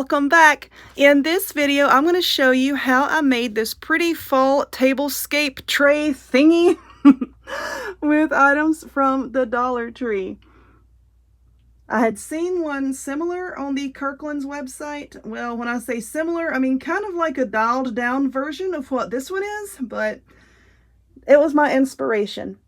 welcome back. In this video, I'm going to show you how I made this pretty fall tablescape tray thingy with items from the Dollar Tree. I had seen one similar on the Kirkland's website. Well, when I say similar, I mean kind of like a dialed down version of what this one is, but it was my inspiration.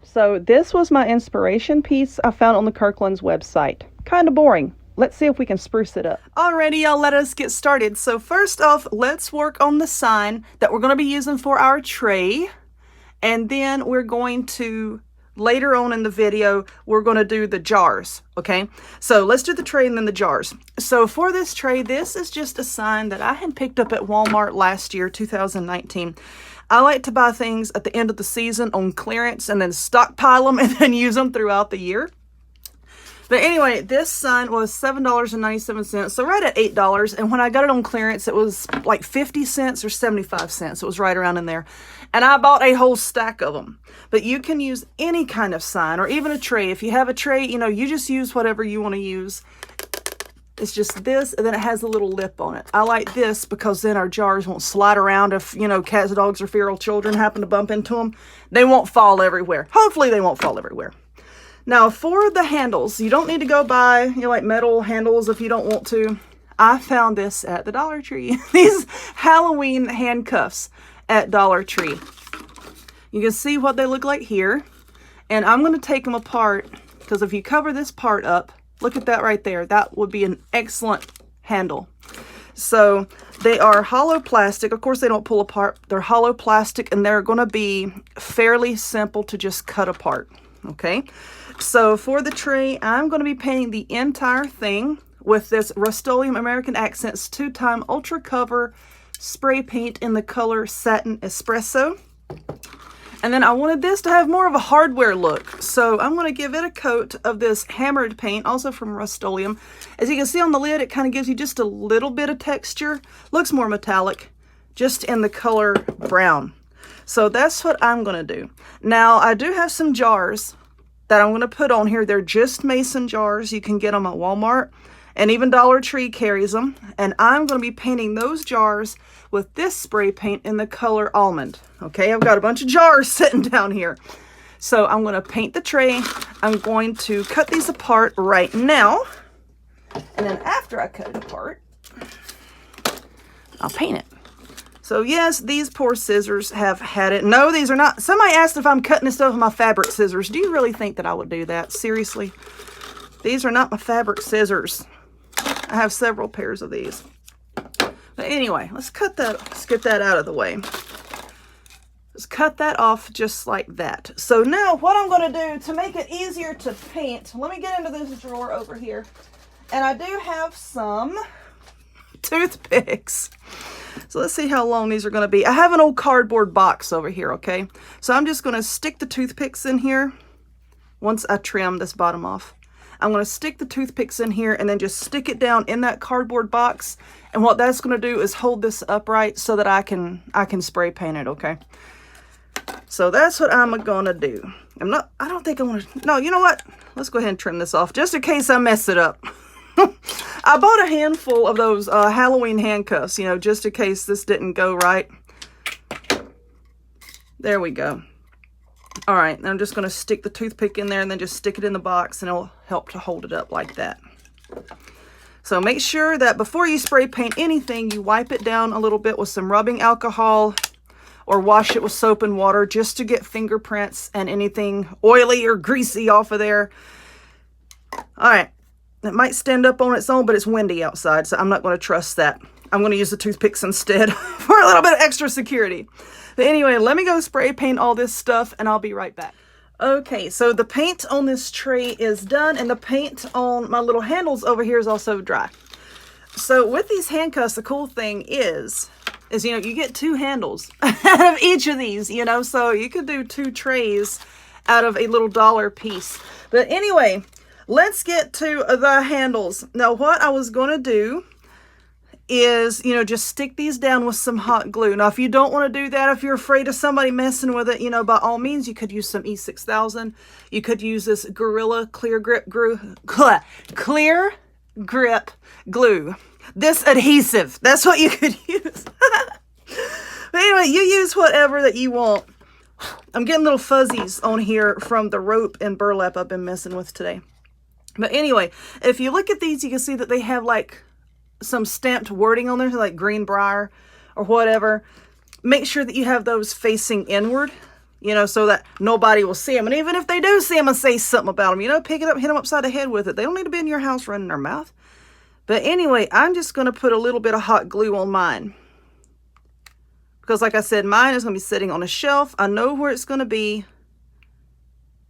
So this was my inspiration piece I found on the Kirkland's website. Kind of boring. Let's see if we can spruce it up. Alrighty, y'all, let us get started. So first off, let's work on the sign that we're going to be using for our tray. And then we're going to, later on in the video, we're going to do the jars, okay? So let's do the tray and then the jars. So for this tray, this is just a sign that I had picked up at Walmart last year, 2019. I like to buy things at the end of the season on clearance and then stockpile them and then use them throughout the year. But anyway, this sign was $7.97, so right at $8. And when I got it on clearance, it was like 50 cents or 75 cents. It was right around in there. And I bought a whole stack of them. But you can use any kind of sign or even a tray. If you have a tray, you know, you just use whatever you want to use. It's just this, and then it has a little lip on it. I like this because then our jars won't slide around if, you know, cats, dogs, or feral children happen to bump into them. They won't fall everywhere. Hopefully they won't fall everywhere. Now, for the handles, you don't need to go buy, you know, like metal handles if you don't want to. I found this at the Dollar Tree. These Halloween handcuffs at Dollar Tree. You can see what they look like here. And I'm going to take them apart because if you cover this part up, look at that right there. That would be an excellent handle. So they are hollow plastic. Of course, they don't pull apart. They're hollow plastic, and they're going to be fairly simple to just cut apart. Okay. So for the tray, I'm going to be painting the entire thing with this Rust-Oleum American Accents 2-time Ultra Cover spray paint in the color Satin Espresso. And then I wanted this to have more of a hardware look. So I'm going to give it a coat of this hammered paint, also from Rust-Oleum. As you can see on the lid, it kind of gives you just a little bit of texture. Looks more metallic, just in the color brown. So that's what I'm going to do. Now, I do have some jars that I'm going to put on here. They're just mason jars. You can get them at Walmart. And even Dollar Tree carries them. And I'm going to be painting those jars with this spray paint in the color Almond. Okay, I've got a bunch of jars sitting down here. So I'm going to paint the tray. I'm going to cut these apart right now. And then after I cut it apart, I'll paint it. So yes, these poor scissors have had it. No, these are not. Somebody asked if I'm cutting this stuff with my fabric scissors. Do you really think that I would do that? Seriously? These are not my fabric scissors. I have several pairs of these. But anyway, let's get that out of the way. Just cut that off just like that. So now what I'm going to do to make it easier to paint, let me get into this drawer over here. And I do have some toothpicks. So let's see how long these are going to be. I have an old cardboard box over here, okay? So I'm just going to stick the toothpicks in here once I trim this bottom off. I'm going to stick the toothpicks in here and then just stick it down in that cardboard box. And what that's going to do is hold this upright so that I can spray paint it, okay? So that's what I'm going to do. I don't think I want to, no, you know what? Let's go ahead and trim this off just in case I mess it up. I bought a handful of those Halloween handcuffs, you know, just in case this didn't go right. There we go. All right, I'm just going to stick the toothpick in there and then just stick it in the box, and it'll help to hold it up like that. So make sure that before you spray paint anything, you wipe it down a little bit with some rubbing alcohol or wash it with soap and water just to get fingerprints and anything oily or greasy off of there. All right. It might stand up on its own, but it's windy outside, so I'm not going to trust that. I'm going to use the toothpicks instead for a little bit of extra security. But anyway, let me go spray paint all this stuff, and I'll be right back. Okay, so the paint on this tray is done, and the paint on my little handles over here is also dry. So with these handcuffs, the cool thing is, you know, you get 2 handles out of each of these, you know, so you could do 2 trays out of a little dollar piece. But anyway, let's get to the handles. Now, what I was going to do is, you know, just stick these down with some hot glue. Now, if you don't want to do that, if you're afraid of somebody messing with it, you know, by all means, you could use some E6000. You could use this Gorilla Clear Grip glue. This adhesive. That's what you could use. But anyway, you use whatever that you want. I'm getting little fuzzies on here from the rope and burlap I've been messing with today. But anyway, if you look at these, you can see that they have like some stamped wording on there, like Greenbrier or whatever. Make sure that you have those facing inward, you know, so that nobody will see them. And even if they do see them and say something about them, you know, pick it up, hit them upside the head with it. They don't need to be in your house running their mouth. But anyway, I'm just going to put a little bit of hot glue on mine. Because like I said, mine is going to be sitting on a shelf. I know where it's going to be.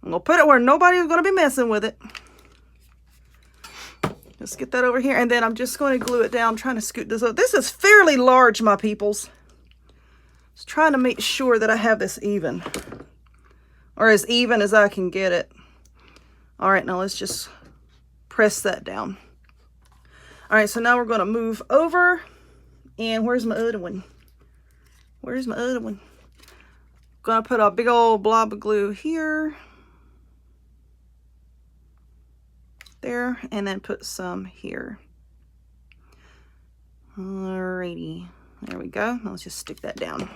I'm going to put it where nobody's going to be messing with it. Just get that over here. And then I'm just going to glue it down. I'm trying to scoot this up. This is fairly large, my peoples. Just trying to make sure that I have this even. Or as even as I can get it. All right, now let's just press that down. All right, so now we're going to move over. And where's my other one? Where's my other one? Gonna put a big old blob of glue here. There, and then put some here. Alrighty, there we go. Now let's just stick that down.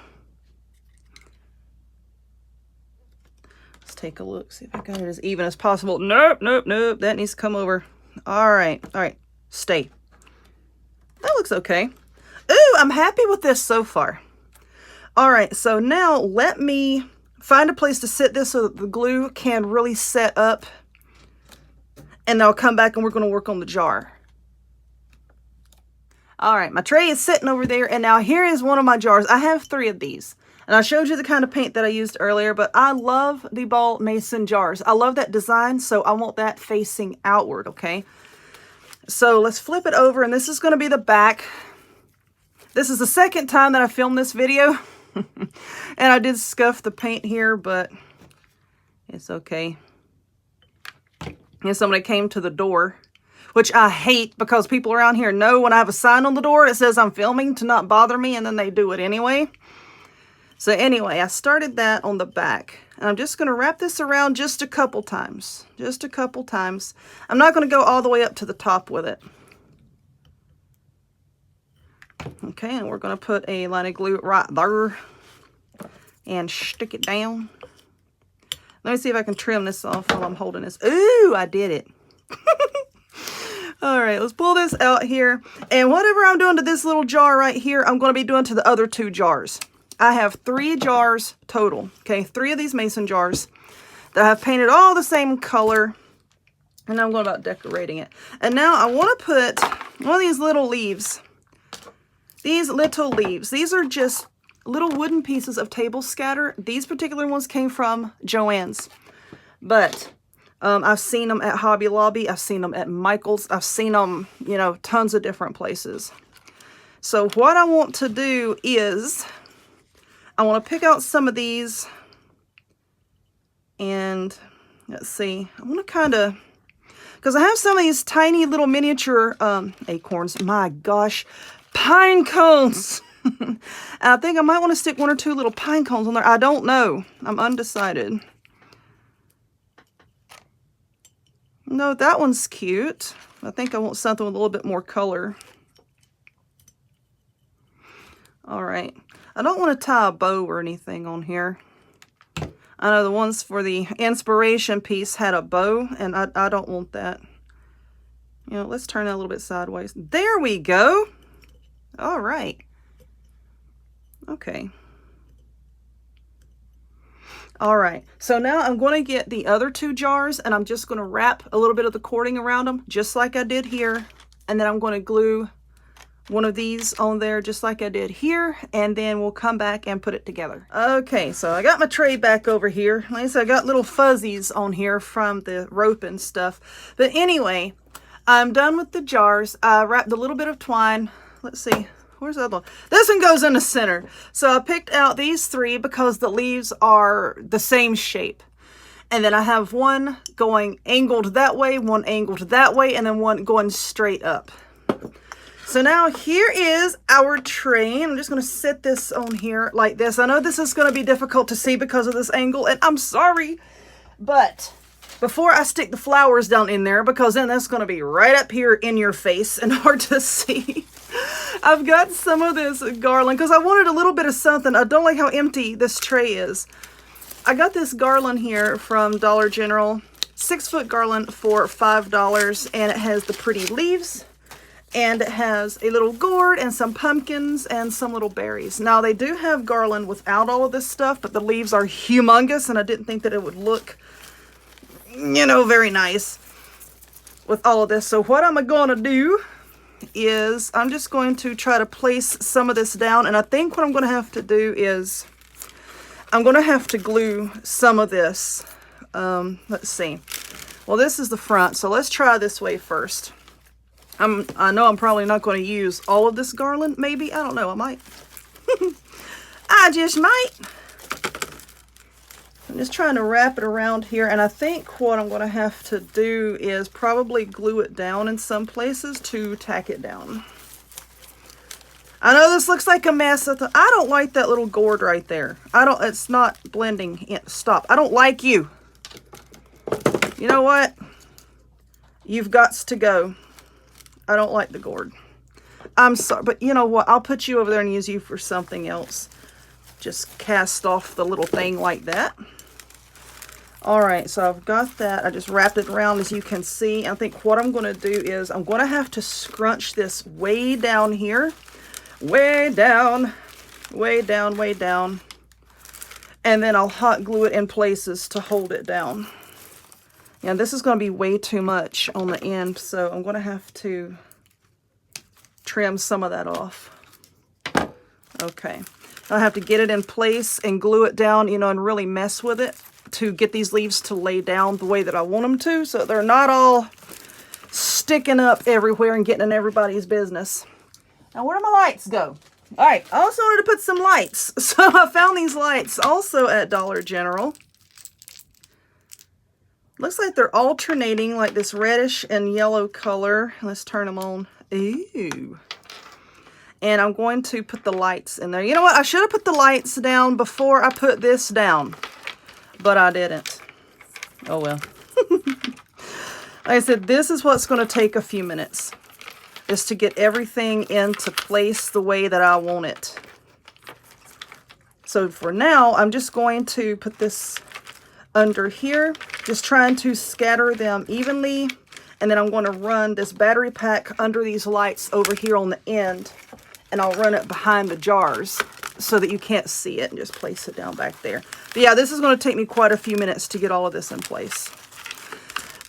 Let's take a look, see if I got it as even as possible. Nope, nope, nope, that needs to come over. All right, stay. That looks okay. Ooh, I'm happy with this so far. All right, so now let me find a place to sit this so that the glue can really set up. And I'll come back and we're going to work on the jar. All right, my tray is sitting over there. And now here is one of my jars. I have 3 of these. And I showed you the kind of paint that I used earlier. But I love the ball mason jars. I love that design. So I want that facing outward, okay? So let's flip it over. And this is going to be the back. This is the second time that I filmed this video. And I did scuff the paint here, but it's okay. And somebody came to the door, which I hate because people around here know when I have a sign on the door that says I'm filming to not bother me, and then they do it anyway. So anyway, I started that on the back. And I'm just going to wrap this around just a couple times. Just a couple times. I'm not going to go all the way up to the top with it. Okay, and we're going to put a line of glue right there and stick it down. Let me see if I can trim this off while I'm holding this. Ooh, I did it. All right, let's pull this out here. And whatever I'm doing to this little jar right here, I'm going to be doing to the other 2 jars. I have 3 jars total. Okay, 3 of these mason jars that I have painted all the same color. And now I'm going about decorating it. And now I want to put one of these little leaves. These little leaves, these are just little wooden pieces of table scatter. These particular ones came from Joann's, but I've seen them at Hobby Lobby. I've seen them at Michael's. I've seen them, you know, tons of different places. So what I want to do is I want to pick out some of these and let's see, I want to kind of, because I have some of these tiny little miniature acorns. My gosh. Pine cones. And I think I might want to stick 1 or 2 little pine cones on there. I don't know. I'm undecided. No, that one's cute. I think I want something with a little bit more color. All right. I don't want to tie a bow or anything on here. I know the ones for the inspiration piece had a bow, and I don't want that. You know, let's turn it a little bit sideways. There we go. All right. Okay. All right. So now I'm going to get the other 2 jars and I'm just going to wrap a little bit of the cording around them just like I did here. And then I'm going to glue one of these on there just like I did here. And then we'll come back and put it together. Okay. So I got my tray back over here. Like I said, I got little fuzzies on here from the rope and stuff. But anyway, I'm done with the jars. I wrapped a little bit of twine. Let's see, where's the other one? This one goes in the center. So I picked out these 3 because the leaves are the same shape. And then I have one going angled that way, one angled that way, and then one going straight up. So now here is our tray. I'm just going to set this on here like this. I know this is going to be difficult to see because of this angle, and I'm sorry, but before I stick the flowers down in there, because then that's going to be right up here in your face and hard to see, I've got some of this garland because I wanted a little bit of something. I don't like how empty this tray is. I got this garland here from Dollar General, 6-foot garland for $5, and it has the pretty leaves. And it has a little gourd and some pumpkins and some little berries. Now, they do have garland without all of this stuff, but the leaves are humongous, and I didn't think that it would look, you know, very nice with all of this. So what I'm going to do is I'm just going to try to place some of this down, and I think what I'm going to have to do is I'm going to have to glue some of this. Let's see. Well, this is the front, so let's try this way first. I know I'm probably not going to use all of this garland, maybe. I don't know, I might. I just might. I'm just trying to wrap it around here, and I think what I'm going to have to do is probably glue it down in some places to tack it down. I know this looks like a mess. I don't like that little gourd right there. It's not blending in. Stop. I don't like you. You know what? You've got to go. I don't like the gourd. I'm sorry, but you know what? I'll put you over there and use you for something else. Just cast off the little thing like that. All right, so I've got that. I just wrapped it around, as you can see. I think what I'm going to do is I'm going to have to scrunch this way down here. Way down, way down, way down. And then I'll hot glue it in places to hold it down. And this is going to be way too much on the end, so I'm going to have to trim some of that off. Okay. I'll have to get it in place and glue it down, you know, and really mess with it to get these leaves to lay down the way that I want them to, so they're not all sticking up everywhere and getting in everybody's business. Now, where do my lights go? All right, I also wanted to put some lights. So I found these lights also at Dollar General. Looks like they're alternating, like this reddish and yellow color. Let's turn them on. Ooh. And I'm going to put the lights in there. You know what? I should have put the lights down before I put this down, but I didn't. Oh, well. Like I said, this is what's going to take a few minutes, is to get everything into place the way that I want it. So for now, I'm just going to put this under here, just trying to scatter them evenly, and then I'm going to run this battery pack under these lights over here on the end, and I'll run it behind the jars so that you can't see it, and just place it down back there. But yeah, this is going to take me quite a few minutes to get all of this in place.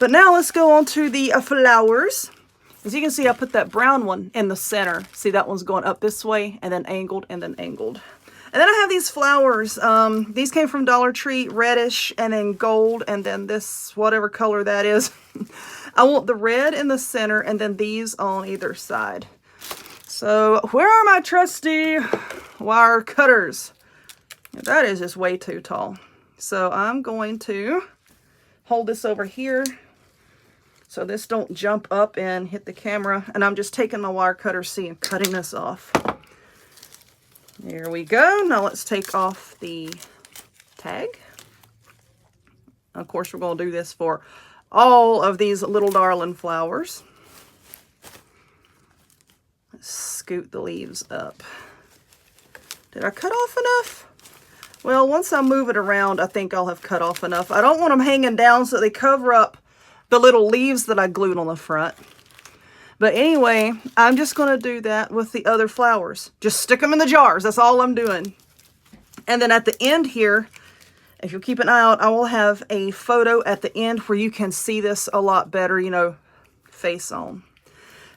But now let's go on to the flowers. As you can see, I put that brown one in the center. See, that one's going up this way, and then angled, and then angled. And then I have these flowers. These came from Dollar Tree, reddish, and then gold, and then this, whatever color that is. I want the red in the center, and then these on either side. So, where are my trusty wire cutters? That is just way too tall. So, I'm going to hold this over here so this don't jump up and hit the camera. And I'm just taking my wire cutter, see, and cutting this off. There we go. Now let's take off the tag. Of course, we're going to do this for all of these little darling flowers. Let's scoot the leaves up. Did I cut off enough? Well, once I move it around, I think I'll have cut off enough. I don't want them hanging down so they cover up the little leaves that I glued on the front. But anyway, I'm just going to do that with the other flowers. Just stick them in the jars. That's all I'm doing. And then at the end here, if you'll keep an eye out, I will have a photo at the end where you can see this a lot better, you know, face on.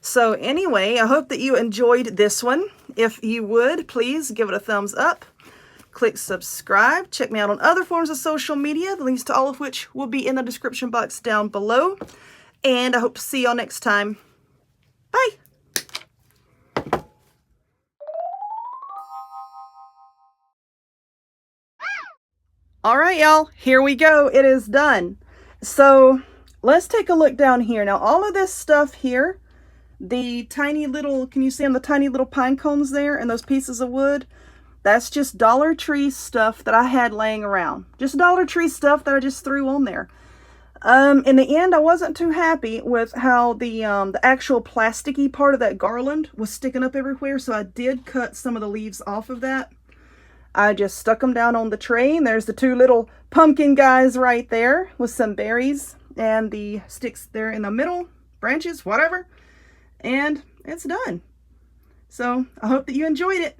So anyway, I hope that you enjoyed this one. If you would, please give it a thumbs up. Click subscribe. Check me out on other forms of social media, the links to all of which will be in the description box down below. And I hope to see y'all next time. Bye. All right, y'all, here we go. It is done. So let's take a look down here. Now, all of this stuff here, The tiny little, can you see them, the tiny little pine cones there and those pieces of wood? That's just Dollar Tree stuff that I had laying around. Just Dollar Tree stuff that I just threw on there. In the end, I wasn't too happy with how the actual plasticky part of that garland was sticking up everywhere, so I did cut some of the leaves off of that. I just stuck them down on the tray, and there's the two little pumpkin guys right there with some berries and the sticks there in the middle, branches, whatever, and it's done. So I hope that you enjoyed it.